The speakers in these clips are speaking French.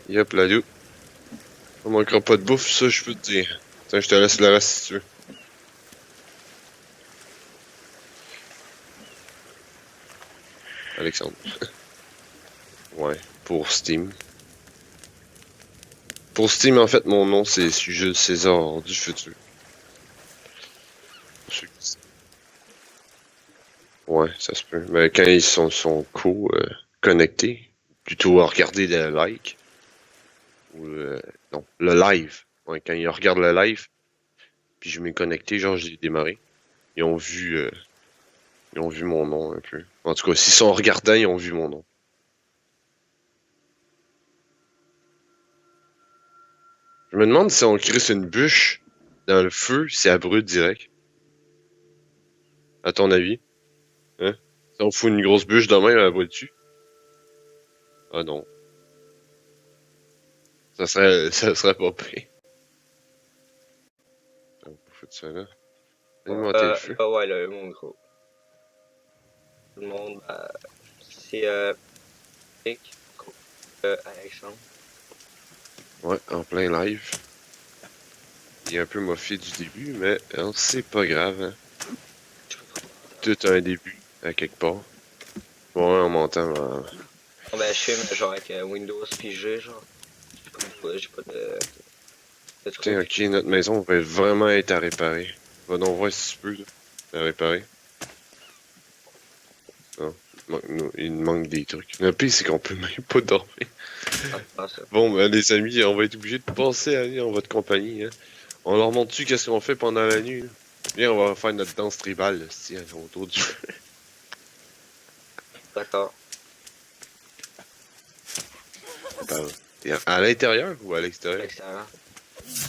Yep, la loup. On manquera pas de bouffe, ça, je peux te dire. Tiens, je te laisse le reste si tu veux. Alexandre. Ouais, pour Steam. Pour Steam, en fait, mon nom, c'est Jules César du futur. Ouais, ça se peut. Mais quand ils sont connectés, plutôt à regarder le like, ou non, le live. Ouais, quand ils regardent le live, puis je m'ai connecté, genre j'ai démarré, ils ont vu euh, ils ont vu mon nom un peu. En tout cas, s'ils sont regardants, ils ont vu mon nom. Je me demande si on crisse une bûche dans le feu, si elle brûle direct. À ton avis? Hein? Si on fout une grosse bûche de même, elle brûle dessus? Ah non. Ça serait pas pire. On peut foutre ça là. Alimenter le feu. Là, ouais, là, mon gros. Tout le monde, c'est Nick, Alexandre. Ouais, en plein live. Il est un peu moffé du début, mais hein, c'est pas grave. Hein. Tout a un début, à quelque part. Ouais, en montant. Oh, ben, je filme genre avec Windows pis G, genre. J'ai pas de Tiens, truc. ok, notre maison va vraiment être à réparer. Va donc voir si tu peux, là, à réparer. Non, il manque des trucs. Le pire, c'est qu'on peut même pas dormir. Ah, ça. Bon, ben, les amis, on va être obligés de passer à aller en votre compagnie. Hein. On leur montre-tu qu'est-ce qu'on fait pendant la nuit? Là? Viens, on va faire notre danse tribale, là, si, autour du feu. D'accord. T'es à l'intérieur ou à À l'extérieur? l'extérieur.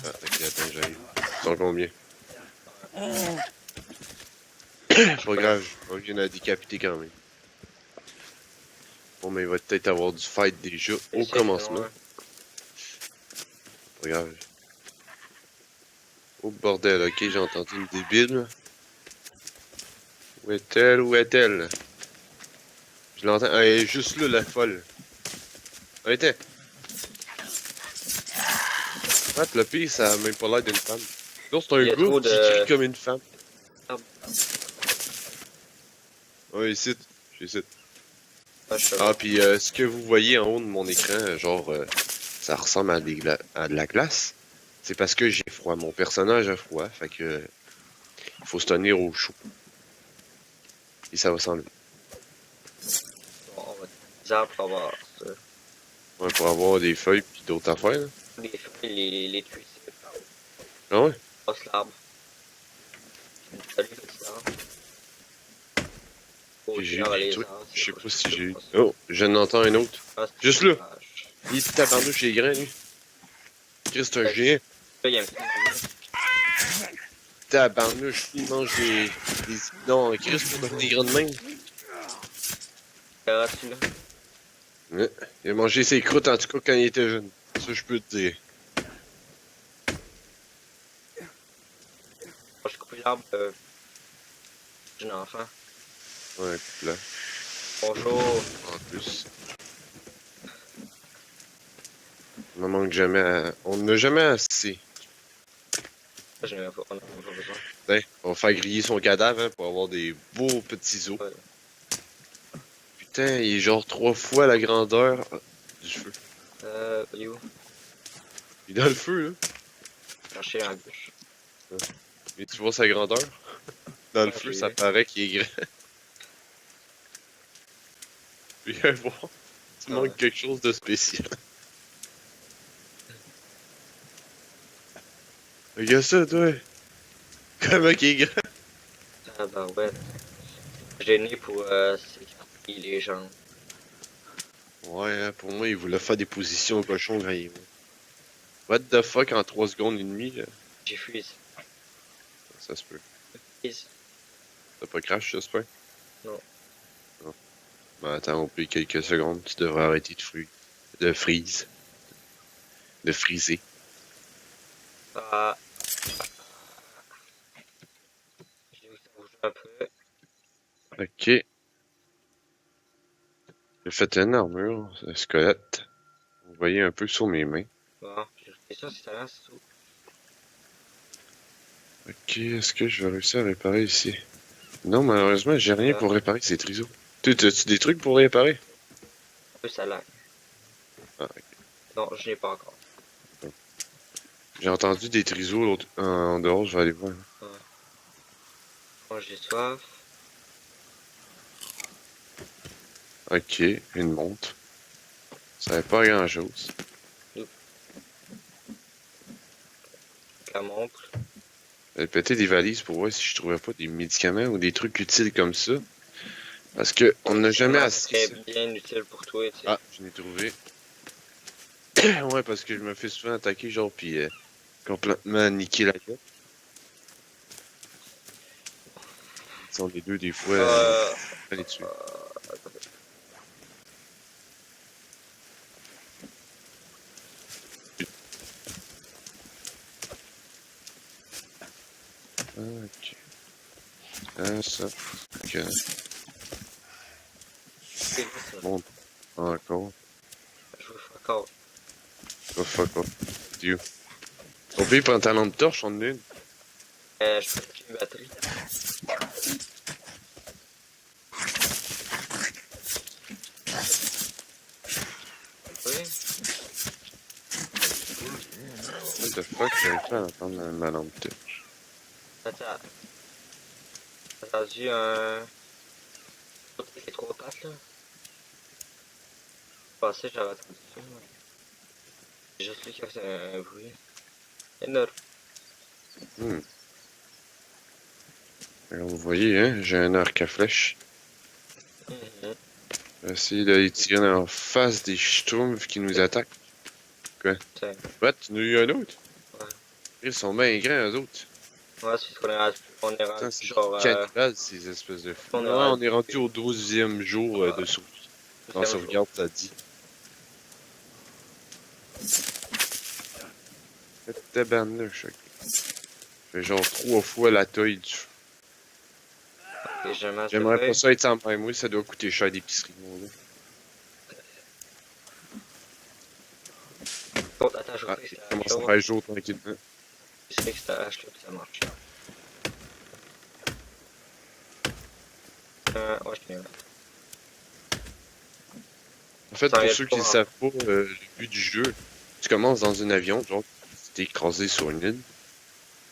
Ah, ok, attends, j'arrive. Ils sont combien? Pas grave, on vient à décapiter quand même. Bon, mais il va peut-être avoir du fight déjà au Essaye de commencement. loin. Pas grave. Oh bordel, ok, j'ai entendu une débile. Où est-elle? Où est-elle? Je l'entends. Ah, elle est juste là, la folle. Arrêtez! Ah, le pire, ça a même pas l'air d'une femme. Non, c'est un Il y a gars trop qui crie de. comme une femme. Ah, Ouais, ici. Je suis ici. je sais Ah, pas. puis ce que vous voyez en haut de mon écran, genre, ça ressemble à, à de la glace. C'est parce que j'ai froid. Mon personnage a froid, fait que il faut se tenir au chaud. Et ça va s'enlever. Bon, on va des arbres pour avoir ça. Ouais, pour avoir des feuilles puis d'autres affaires, là. Les feuilles, les tuer, c'est pas. Ah ouais? Passe l'arbre. Salut, petit arbre. Faut Puis j'ai eu tuer des les trucs. arbres, Je sais c'est pas si j'ai eu. pas ça. Oh, je n'entends un autre. Ah, Juste c'est là. dommage. Il est tabarnouche, il est grand, lui. Christ, c'est un Là, géant. il y a un petit. Tabarnouche, il mange des... Non, Christ, pour devenir grand de même. Carotte, là. Ouais. Il a mangé ses croûtes, en tout cas, quand il était jeune. Ça, je peux te dire. Moi, j'ai coupé l'arbre d'un enfant. Ouais, là, Bonjour. en plus. On n'en manque jamais On n'a jamais assez. Je n'ai pas, on n'a pas besoin. Tiens, on va faire griller son cadavre, hein, pour avoir des beaux petits os. Ouais. Putain, il est genre 3 fois la grandeur du feu. Il est où? Il est dans le feu, là. Chercher un bûche. Mais tu vois sa grandeur? Dans le Ah, feu, j'ai ça vu. paraît qu'il est grand. Viens voir. Tu Ah, manques ouais. quelque chose de spécial. Regarde ça, toi. Comment qu'il est grand? Ah, bah ouais. J'ai né pour s'écarter les jambes. Ouais, hein, pour moi, il voulait faire des positions au cochon quand il... What the fuck, en 3 secondes et demie, là? J'ai freeze. Ça se peut. Freeze. T'as pas crash, j'espère? Non. Non. Ben attends, on peut quelques secondes, tu devrais arrêter de freeze. De freezer. Ah. J'ai vu que ça bouge un peu. Ok. J'ai fait une armure, un squelette. voyez un peu sur mes mains. Bon, j'ai fait ça, c'est talent, c'est tout. Ok, est-ce que je vais réussir à réparer ici? Non, malheureusement, j'ai rien pour réparer ces triseaux. T'as-tu des trucs pour réparer? Un peu ça lag. Ah, ok. Non, je n'ai pas encore. J'ai entendu des triseaux en dehors, je vais aller voir. Ouais. Moi, j'ai soif. Ok, une montre. Ça va pas grand-chose. La montre. J'allais péter des valises pour voir si je trouvais pas des médicaments ou des trucs utiles comme ça. Parce que on n'a jamais Vraiment, assez très ça. bien utile pour toi, tu sais. Ah, je l'ai trouvé. Ouais, parce que je me fais souvent attaquer, genre, puis complètement niquer la gueule. Ils sont les deux, des fois, Euh, on les tue. Ah, ok. Ah, ça. Ok. c'est là, ça. Bon, encore. Je veux encore. Oh, fuck off. Dieu. Au pire, prends ta lampe torche, on en a une. Je peux acheter une batterie. Oui. What the fuck, j'arrive pas à entendre ma lampe torche. Attends. T'as entendu un. Les trois pattes, là? Je pensais que j'avais entendu ça, moi. C'est juste lui qui a fait un bruit. Énorme. Hmm. Alors, vous voyez, hein, j'ai un arc à flèche. Mhm. Je vais essayer d'aller tirer en face des schtroumpfs qui nous attaquent. Quoi? Tiens. What? Tu en as eu un autre? Ouais. Ils sont bien grands, eux autres. Ouais, c'est ce qu'on est rendu. On est rendu Putain, c'est genre. cannibales, ces espèces de fous. On Ouais, est on rendu. est rendu au 12e jour de survie. En Deuxième jour. sauvegarde, ça dit. Tabarnouche, ok. Fait genre 3 fois la taille du feu. Ok, je mange le J'aimerais pas feuille. ça être sans même. Oui, ça doit coûter cher d'épicerie, mon gars. Oh, attends, je Ah, sais que il c'est à commence à chaud. faire jour tranquillement. Je sais que c'est à chaud que ça marche. Ouais, je viens. En fait, Ça pour arrête ceux qui pas, ne hein. savent pas, le but du jeu, tu commences dans un avion, genre, t'es écrasé sur une île,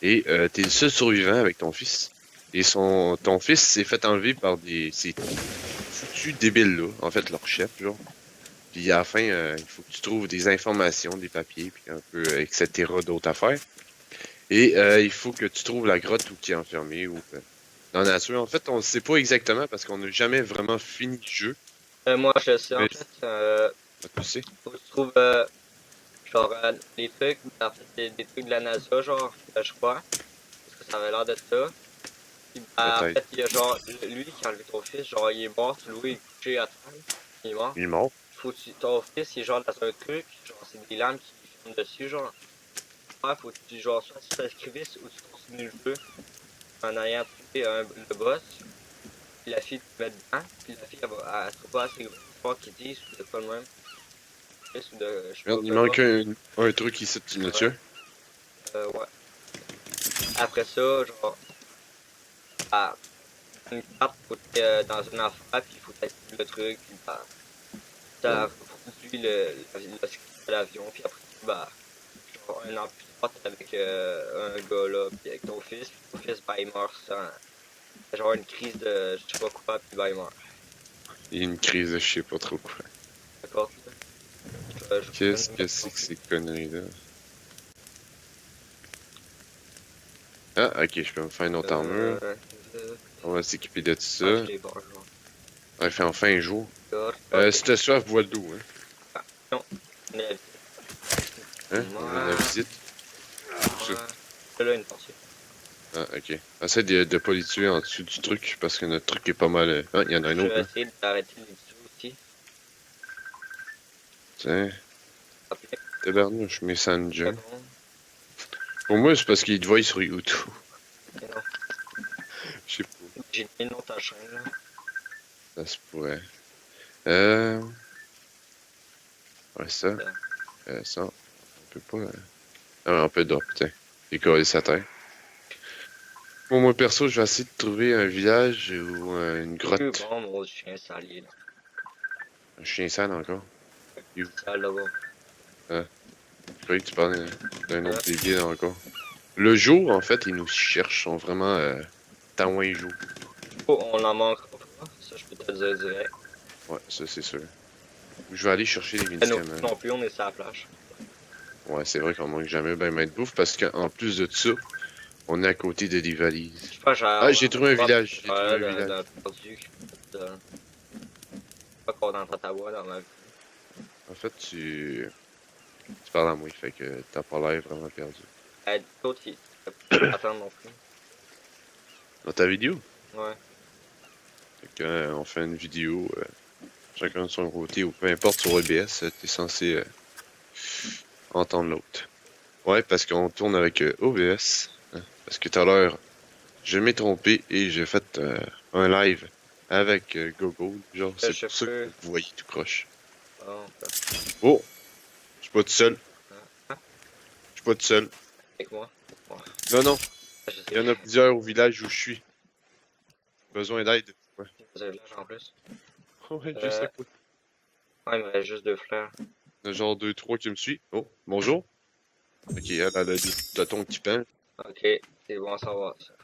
et t'es le seul survivant avec ton fils. Et ton fils s'est fait enlever par ces foutus débiles-là, en fait, leur chef, genre. Puis à la fin, il faut que tu trouves des informations, des papiers, puis un peu, etc., d'autres affaires. Et il faut que tu trouves la grotte où qui est enfermé, ou dans la nature. En fait, on ne sait pas exactement parce qu'on n'a jamais vraiment fini le jeu. Moi, je le sais, en Mais fait. tu sais. Faut que tu trouves, genre, les trucs, en fait, des trucs de la NASA, genre, je crois. Parce que ça avait l'air de ça. Puis, en Peut-être. fait, il y a genre, lui qui a enlevé ton fils, genre, il est mort, tu le vois, il est couché à terre. Il est mort. Il est mort. Faut que ton fils, il est genre dans un truc, genre, c'est des lampes qui filment dessus, genre. Ouais, faut que tu, genre, soit tu t'inscrivisses ou tu continues le jeu en ayant tué le boss. Puis la fille te met dedans. Puis la fille, elle se trouve pas assez fort qu'ils disent, ou de quoi de même. Ou de, je sais pas, Merde, il peu manque importe. un truc ici, tu le Ouais. tué. Ouais. Après ça, genre, bah, une carte, faut que dans une affaire, puis il faut activer le truc, puis bah, faut que tu suis le script de l'avion, puis après, bah, genre, un an plus tard, t'es avec un gars là, puis avec puis ton fils, bah, il meurt sans, genre, une crise de je sais pas quoi, puis bah, il meurt. Il y a une crise de je sais pas trop quoi. D'accord? Je vous donne Qu'est-ce une que version c'est que plus. ces conneries-là? Ah, ok, je peux me faire une autre armure. Euh, On va s'équiper de tout ah, je ça. l'ai barre, genre. Ouais, fait enfin jour. Ok. Si t'as soif, bois de l'eau, hein. Ah, non. Mais, Hein? On veut la moi, visite. Tout ça. moi, là, une partie. Ah, ok. Essaye de pas les tuer en dessous du truc, parce que notre truc est pas mal. Ah, il y en a un Je autre, vais là. essayer d'arrêter les vidéos aussi. Tiens, Après, tabarnouche, c'est Messenger. bon. Pour moi, c'est parce qu'il te voit sur YouTube. Mais non. Je sais pas. J'ai mis une autre chaîne, là. Ça se pourrait. Euh... Ouais, ça. Ça, on peut pas... Ah, on peut drop, putain. Décoller sa terre. Bon, moi, perso, je vais essayer de trouver un village ou une grotte. Bon, mon chien salier, là. Un chien sale encore. You. Ça, là-bas. Je croyais que tu parlais d'un autre dévié là encore. Le jour, en fait, ils nous cherchent, sont vraiment taouin jour. Oh, on en manquera pas. Ça, je peux te le dire direct. Ouais, ça c'est sûr. Je vais aller chercher les Nous médicaments. non plus, on est sur la plage. Ouais, c'est vrai qu'on manque jamais ben mettre bouffe parce qu'en plus de ça, on est à côté de des valises. Je pense que Ah, j'ai trouvé un village. J'ai trouvé un d'un village. perdu. Pas qu'on entend ta voix dans ma vie. En fait, tu parles à moi, fait que t'as pas l'air vraiment perdu. L'autre, il peut pas attendre non plus. Dans ta vidéo? Ouais. Fait que, on fait une vidéo, chacun de son côté, ou peu importe sur OBS, t'es censé entendre l'autre. Ouais, parce qu'on tourne avec OBS. Hein, parce que tout à l'heure, je m'ai trompé et j'ai fait un live avec Gogo. Genre, c'est pour ça que vous voyez tout croche. Oh! Je suis pas tout seul. Je suis pas tout seul. Avec moi? Ouais. Non, non. Je sais. Il y en a plusieurs au village où je suis. Besoin d'aide. Ouais. Vous avez l'âge en plus. Ouais, juste à côté. Ouais, il me reste juste 2 fleurs. Il y en a genre 2-3 qui me suivent. Oh, bonjour. Ok, elle a des tâtons qui pendent. Ok, c'est bon à savoir ça.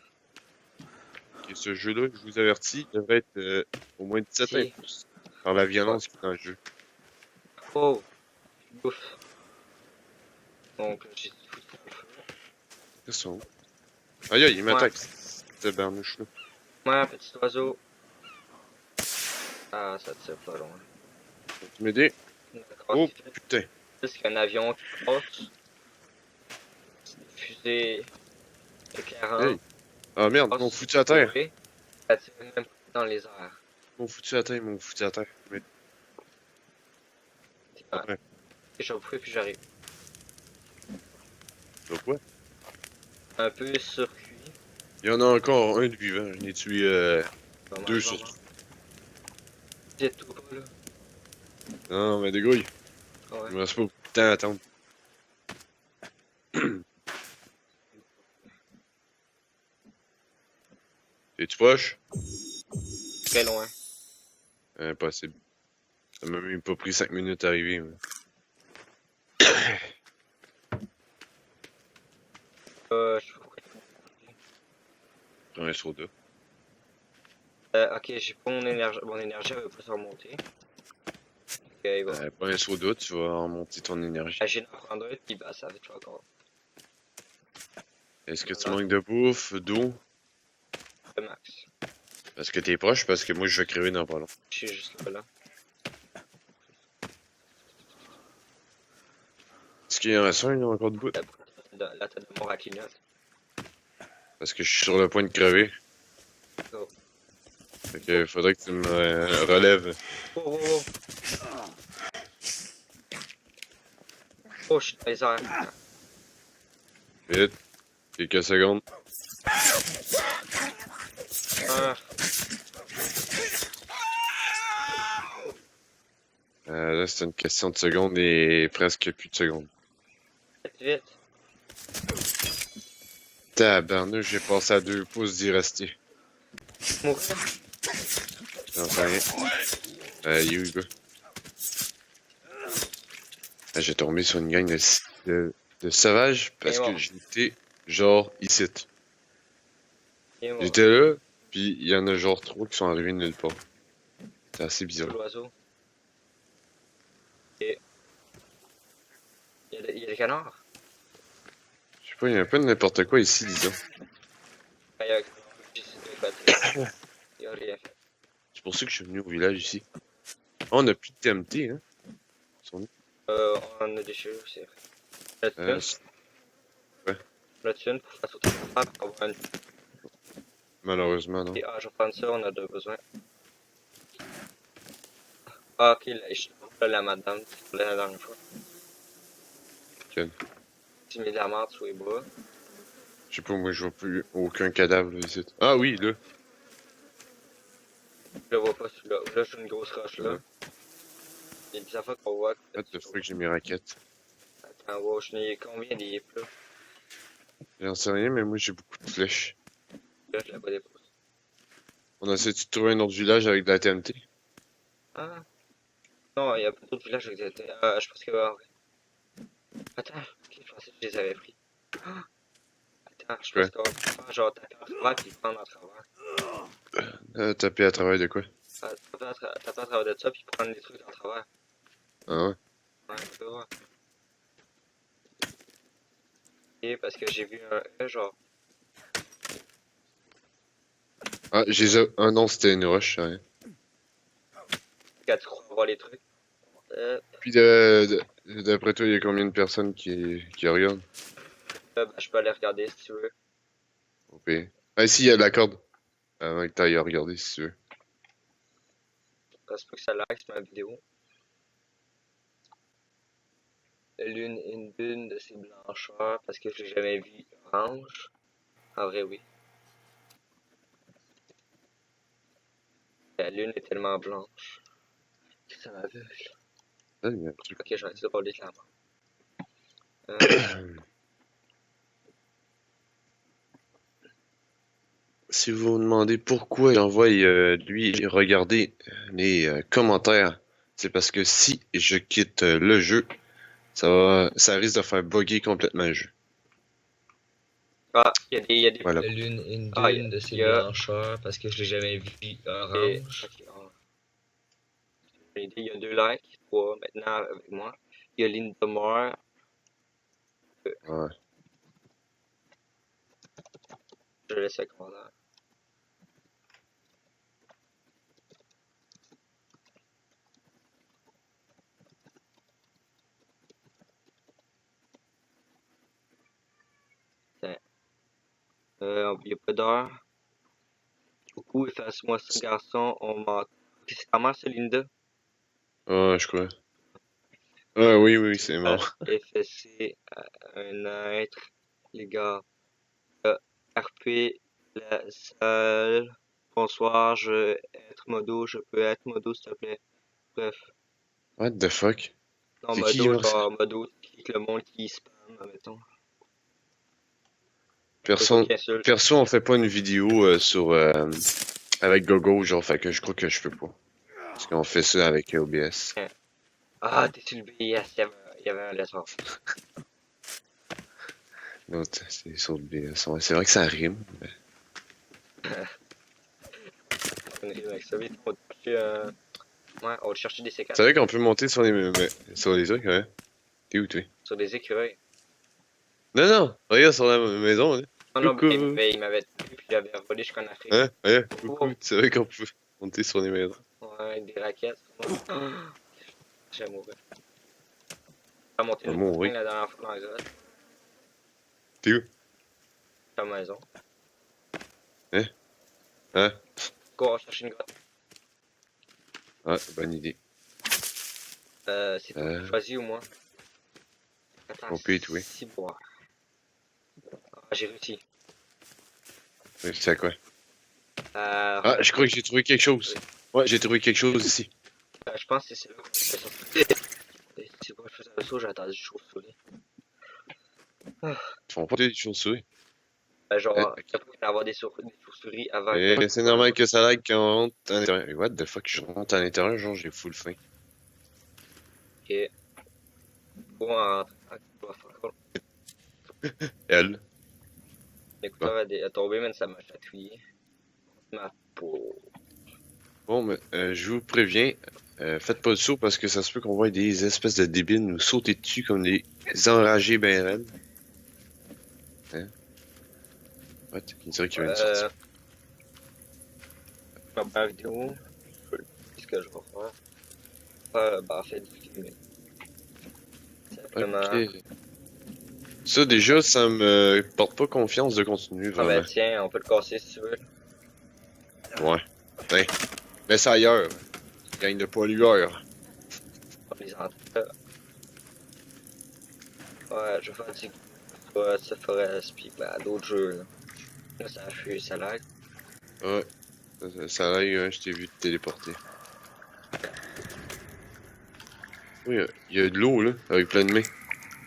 Ok, ce jeu-là, je vous avertis, devrait être au moins 17 ans et plus. Par la violence qui est dans le jeu. Oh! Ouf. Donc, j'ai dit foutu le feu. Qu'est-ce que c'est? Aïe aïe, il m'attaque. Cette barnouche-là. Ouais, petit oiseau. Ah, ça tire pas loin. Tu m'aider? D'accord, Oh, c'est fait. putain. Plus qu'un avion qui passe. Une fusée éclairante. Hey. Ah merde, passe m'ont foutu à terre. et ça tire même pas dans les airs. M'ont foutu à terre, m'ont foutu à terre. Mais... Ouais. Et je fouille puis j'arrive. Donc ouais. Un peu surcuit. Il y en a encore un de vivant. Je n'ai tué Vraiment, 2 sur 3. C'est tout là. Non, mais dégouille. Ouais. Il me reste pas beaucoup de temps à attendre. Es-tu proche? Très loin. Impossible. Ça m'a même pas pris 5 minutes à arriver. Mais... Je Prends un soda. ok, j'ai pas mon énergie. Mon énergie elle veut pas se remonter. Ok, il va. Prends un soda, tu vas remonter ton énergie. J'ai d'en prendre un, puis bah ça va être encore. Est-ce que tu manques de bouffe, d'eau? Le max. Parce que t'es proche, parce que moi je vais crever dans pas long. Je suis juste là. Est-ce qu'il y en reste un, il y en a encore de bout? La tête de mon rat clignote. Parce que je suis sur le point de crever. Oh. Fait que faudrait que tu me relèves. Oh, oh, oh. Oh, je suis dans les airs. Vite. Quelques secondes. Ah, Là, c'est une question de secondes et presque plus de secondes. vite. Tabarnouche, j'ai passé à 2 pouces d'y rester. Mourir. J'en sais rien. Il est où, le gars? Ah, j'ai tombé sur une gang de sauvages parce que j'étais genre ici. J'étais là, puis il y en a genre 3 qui sont arrivés de nulle part. C'est assez bizarre. L'oiseau. Et... Il y a des canards. Je sais pas, il y a un peu de n'importe quoi ici, disons. Il y a il y a rien. C'est pour ça que je suis venu au village ici. Oh, on a plus de TMT, hein? On a des cheveux aussi. Ouais. La thune pour faire sauter la frappe pour avoir une... Malheureusement, non. Et, ah, je vais prendre ça, on a deux besoins. Ah, ok, là, je là, la madame, tu voulais la dernière fois. Quel? Tu mets de la merde sous les bras. Je sais pas, moi, je vois plus aucun cadavre là, ici. Ah oui, là. Je le vois pas celui-là. Là, je suis une grosse roche là. Ouais. Il y a des affaires qu'on voit. What the fuck, j'ai mes raquettes. Ah, wow, je n'ai combien des plats? J'en sais rien, mais moi j'ai beaucoup de flèches. Là, je l'ai pas déposé. On essaie de trouver un autre village avec de la TNT. Ah, non, il y a pas d'autres villages avec des... je pense que... ah, ouais. Attends, ok, je pensais que je les avais pris. Ah, attends, je pense Quoi? qu'on va faire genre taper à travers puis prendre à travers. Taper à travers de quoi? Ah, taper à travers de ça puis prendre des trucs à travers. Ah ouais? Ouais, on peut voir. Et parce que j'ai vu un E, genre... Ah, ah non, c'était une roche, rien. Quand tu crois voir les trucs. Puis d'après toi, il y a combien de personnes qui regardent? Ben, je peux aller regarder si tu veux. Ok. Ah, ici, il y a de la corde. Avant que t'ailles regarder si tu veux. Ça se peut que ça lag sur ma vidéo. La lune est une dune de ses blancheurs parce que je l'ai jamais vu orange. En vrai, oui. La lune est tellement blanche que ça m'aveugle. Ah, il y a un truc. Ok, je vais essayer de rouler clairement. Euh, Si vous vous demandez pourquoi il envoie lui regarder les commentaires, c'est parce que si je quitte le jeu, ça risque de faire bugger complètement le jeu. Ah, il y a des... Voilà. La lune est une Ah, dune de ses il y a... blancheurs parce que je l'ai jamais vu Et, orange. ok, il y a 2 likes, 3 maintenant avec moi. Il y a Linda Moore. Ouais. Je laisse un commentaire. Il n'y a pas d'heure. Coucou, efface-moi ça, garçon. On m'entend. C'est ta mère, c'est Linda? Ah, je crois. Ah oui, oui, c'est mort. FSC, un être, les gars. RP, la salle. Bonsoir, je veux être modo. Je peux être modo, s'il te plaît. Bref. What the fuck? Non, C'est qui, modo, genre? genre modo, qui le monde qui spam, admettons. C'est toi Perso, qui insulte. perso, on fait pas une vidéo avec Gogo, genre, fait que je crois que je peux pas. Parce qu'on fait ça avec OBS. Ah, t'es sur le BS, il y avait un leçon. L'autre, c'est sur OBS. Ouais, c'est vrai que ça rime. Mais... On rime avec ça, vite. Ouais, on va chercher des C4 C'est vrai qu'on peut monter sur sur les trucs, ouais. T'es où, toi? sur des écureuils. Non, non, regarde sur la maison, là. Non, non, Coucou. il m'avait tué, puis il avait volé jusqu'en Afrique. Hein? Ouais, coucou. Oh. C'est vrai qu'on peut monter sur les maisons. Ouais, avec des raquettes. J'ai mouru. T'as monté Ah, une mourir. montagne la dernière fois dans Exode. T'es où? Ta maison. Hein? Hein? Go, on va chercher une grotte. Ah, bonne idée. C'est toi, choisis ou moi? Attends, On peut y trouver. 6 bois. Ah, j'ai réussi. C'est à quoi? Ah, Ah, je crois que j'ai trouvé quelque chose. Ouais, j'ai trouvé quelque chose ici. je pense que c'est là qu'on fait ça. C'est quoi, je faisais le saut, j'ai attendu chauve-souris. Ils font pas des chauves-souris. Genre, il faut avoir des chauves-souris avant. Et c'est normal que ça lag quand on rentre à l'intérieur. What the fuck, je rentre à l'intérieur, genre j'ai full faim. Ok. Bon, en Elle. écoute, à tomber, mais ça m'a chatouillé. Ma peau. Bon, mais je vous préviens, faites pas le saut parce que ça se peut qu'on voit des espèces de débiles nous sauter dessus comme des enragés ben raides. Hein? What? Il dirait qu'il y avait une sortie. Ma première vidéo, ce que je vais faire. Bah, en fait, filmer. Simplement. Ok. Ça, déjà, ça me porte pas confiance de continuer, Ah, ben vraiment. tiens, on peut le casser si tu veux. Ouais. Ouais. Mets ça ailleurs. Gagne de pollueur. On les entend. Ouais, je vais faire du. Ouais, ça Forest, pis bah, d'autres jeux, là. Là, ça a fui, ça lag. Ouais. Ça a l'air, je t'ai vu te téléporter. Oui, il y a de l'eau, là, avec plein de mains.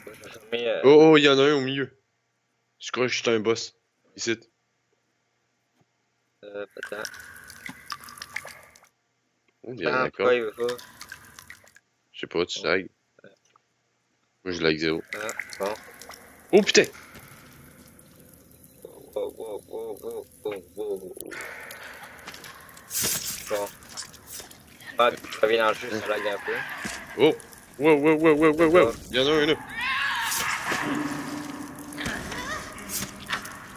Je vais Mais, Oh, oh, il y en a un au milieu. Je crois que je suis un boss. Ici. peut-être. Oh, il y a Ah, d'accord. pourquoi il veut pas? Je sais pas, tu lag. Moi, je lag zéro. Ah, bon. Oh putain! Wow, wow, wow, wow, wow, wow. Bon. Ah, puis je reviens dans le jeu, ça lag un peu. Oh! Wow, wow, wow, wow, wow, wow! D'accord. Il y en a un là!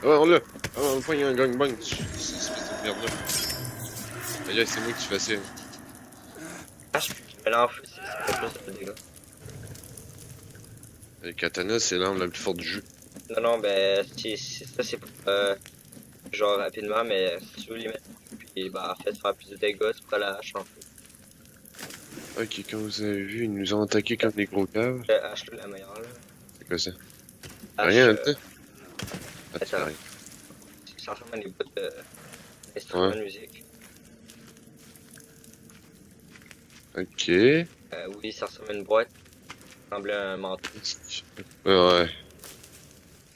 Ah, on l'a! Ah, on pogne un gangbang! C'est espèce de merde là. Aïe, c'est moi qui fais ça. Ah, je me lance, c'est plus de dégâts. Le katana, c'est l'arme la plus forte du jeu. Non, non, ben, ça, c'est pour, genre, rapidement, mais si tu veux les mettre, puis, bah, en fait, faire plus de dégâts, tu pourrais la hache en fait. Ok, comme vous avez vu, ils nous ont attaqué comme des gros caves. Hache la meilleure, là. C'est quoi ça? Hache, Rien, attends. Ah, tu fais attends. rien. Ça ressemble à des bouts d'instruments de musique. Ok. Oui, ça ressemble à une boîte. Ça ressemble à un manteau. Ouais.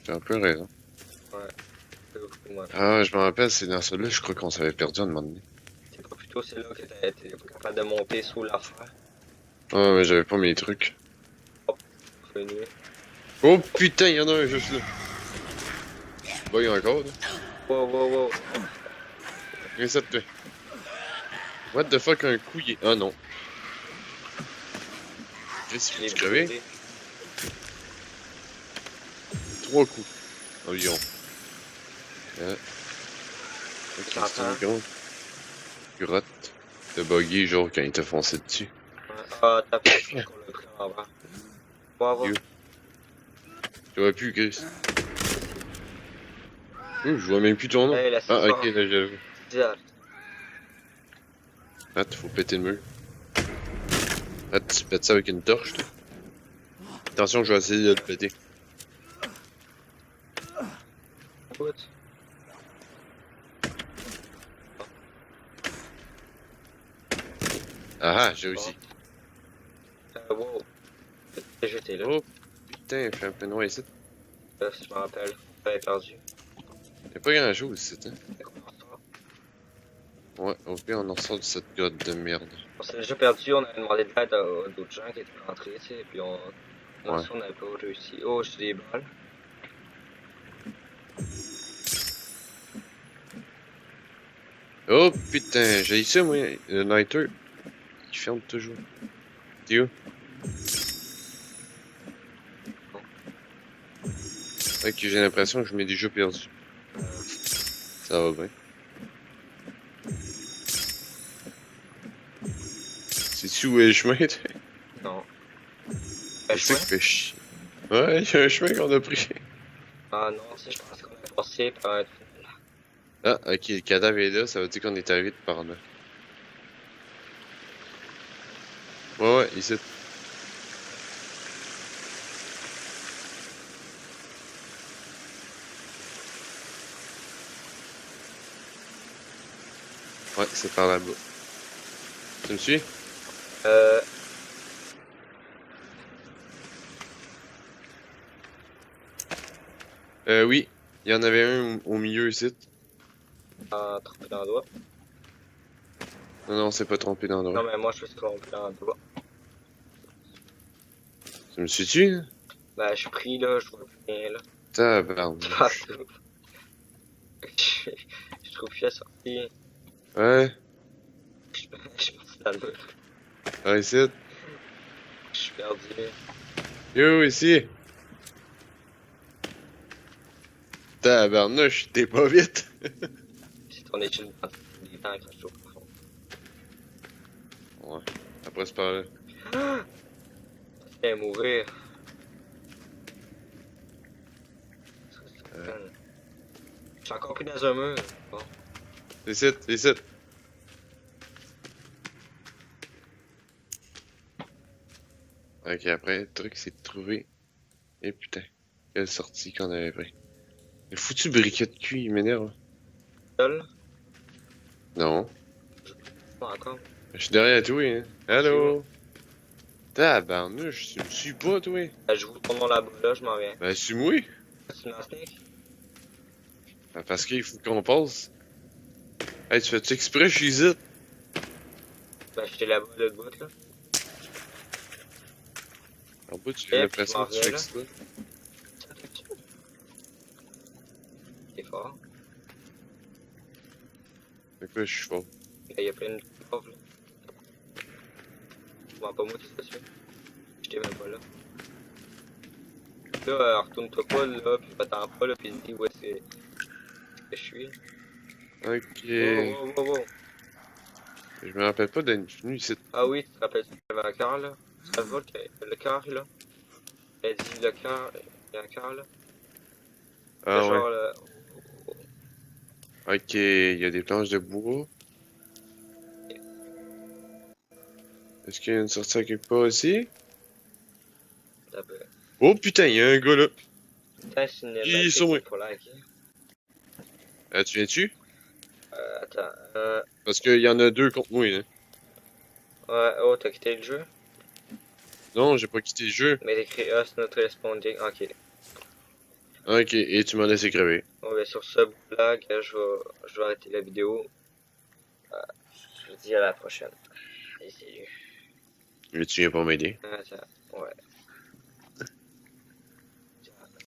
J'ai un peu raison. Ouais. Ah, je me rappelle, c'est dans celui-là, je crois qu'on s'avait perdu à un moment donné. C'est pas plutôt c'est là que t'es pas capable de monter sous l'affaire. Ah, mais j'avais pas mes trucs. Revenu. Oh putain, il y en a un juste là. Bah, il y en a encore, là. Wow, wow, wow. Qu'est-ce que ça te fait? What the fuck, un coup, il est... Ah non. Qu'est-ce qu'il Les faut crever? brûlés. 3 coups. Environ. Ok, c'est T'entends? une grande grotte de buggy, genre, quand il t'a foncé dessus. Ah, t'as pas qu'on l'a pris en bas. Va voir. You. J'aurais pu, Chris. Je vois même plus ton nom. Hey, la Ah, ok, cigare. là, j'ai vu. Direct. Ah, faut péter le mur. Ah, tu pètes ça avec une torche, toi. Attention, je vais essayer de le péter. Écoute. Ah ah, j'ai réussi. Wow. J'étais là. Oh, putain, il fait un peu noir ici. Si je me rappelle. J'avais perdu. Y'a pas grand chose ici, hein. C'est comment ça? Ouais, au pire, on en sort de cette grotte de merde. On s'est déjà perdu, on avait demandé de l'aide à d'autres gens qui étaient rentrés, tu sais, puis on. Non, Ouais. ça, on n'avait pas réussi. Oh, j'ai des balles. Oh putain, j'ai ça, moi. Le Nighter, il ferme toujours. T'es où? Ok, j'ai l'impression que je m'ai déjà perdu. Ça va bien. C'est-tu où est le chemin, toi? Non. C'est ça qui fait chier. Ouais, il y a un chemin qu'on a pris. Ah non, tu sais, je pensais qu'on avait passé par un tunnel. Ah, ok, le cadavre est là, ça veut dire qu'on est arrivé de par là. Ouais, ici. Ouais, c'est par là-bas. Tu me suis? Euh. Oui. Il y en avait un au milieu ici. Trompé dans le doigt. Non, non, c'est pas trompé Non, d'endroit. mais moi, je suis trompé dans le doigt. Tu me suis-tu? Ben, je suis pris là, je vois plus rien là. Tabarnouche. Je trouve plus la sortie. Ouais, Je suis parti dans le mur. ouais, ici. Je suis perdu. Yo, ici. Tabarnouche, t'es pas vite. C'est ton échelle dans des temps quand je suis au profond. Ouais, après c'est par là. C'est mourir. Je suis encore pris dans un mur. Bon. Ici, ici. Ok, après, le truc c'est de trouver. Eh putain, quelle sortie qu'on avait pris. Le foutu briquet de cul, il m'énerve. Seul? Non, Pas encore. je suis derrière toi, hein. Allô? Tabarnouche, tu me suis pas, toi? Je vous tourne là-bas, là, je m'en viens. Ben, suis-moi. Tu m'en snake? Ben, parce qu'il faut qu'on passe. Hey, tu fais-tu exprès, je suis ici? Ben, j'étais là-bas, de l'autre bout, là. En bas, j'ai Et puis, je l'impression m'en que tu fais reviens, là. exprès. Ça fait-tu? T'es fort. Fait que là, je suis fort. Il y a plein de pauvres, là. Je m'en pas moi, tout ça. J'étais même pas là. Là, retourne-toi pas, là, puis va-t'en pas, là, puis dis où est-ce que je suis. Ok. Wow, wow, wow, wow. Je me rappelle pas d'être venu ici. Ah oui, tu te rappelles qu'il y avait un cœur, là? Ça te va, le cœur, là? Elle dit le cœur, il y a un cœur, là. Le Ah ouais. genre, là. Ok, il y a des planches de bois. Est-ce qu'il y a une sortie à quelque part ici? Oh putain, il y a un gars là. Putain, c'est une Il est sur moi. pour liker. Tu viens-tu? Attends, Parce qu'il y en a deux contre moi, hein. ouais, oh, t'as quitté le jeu? Non, j'ai pas quitté le jeu. Mais écrit us not responding. Ok. Ok, et tu m'as laissé crever. Bon, ben, sur ce blague, je vais arrêter la vidéo. Je vous dis à la prochaine. Et salut. Mais tu viens pas m'aider. Attends, ouais.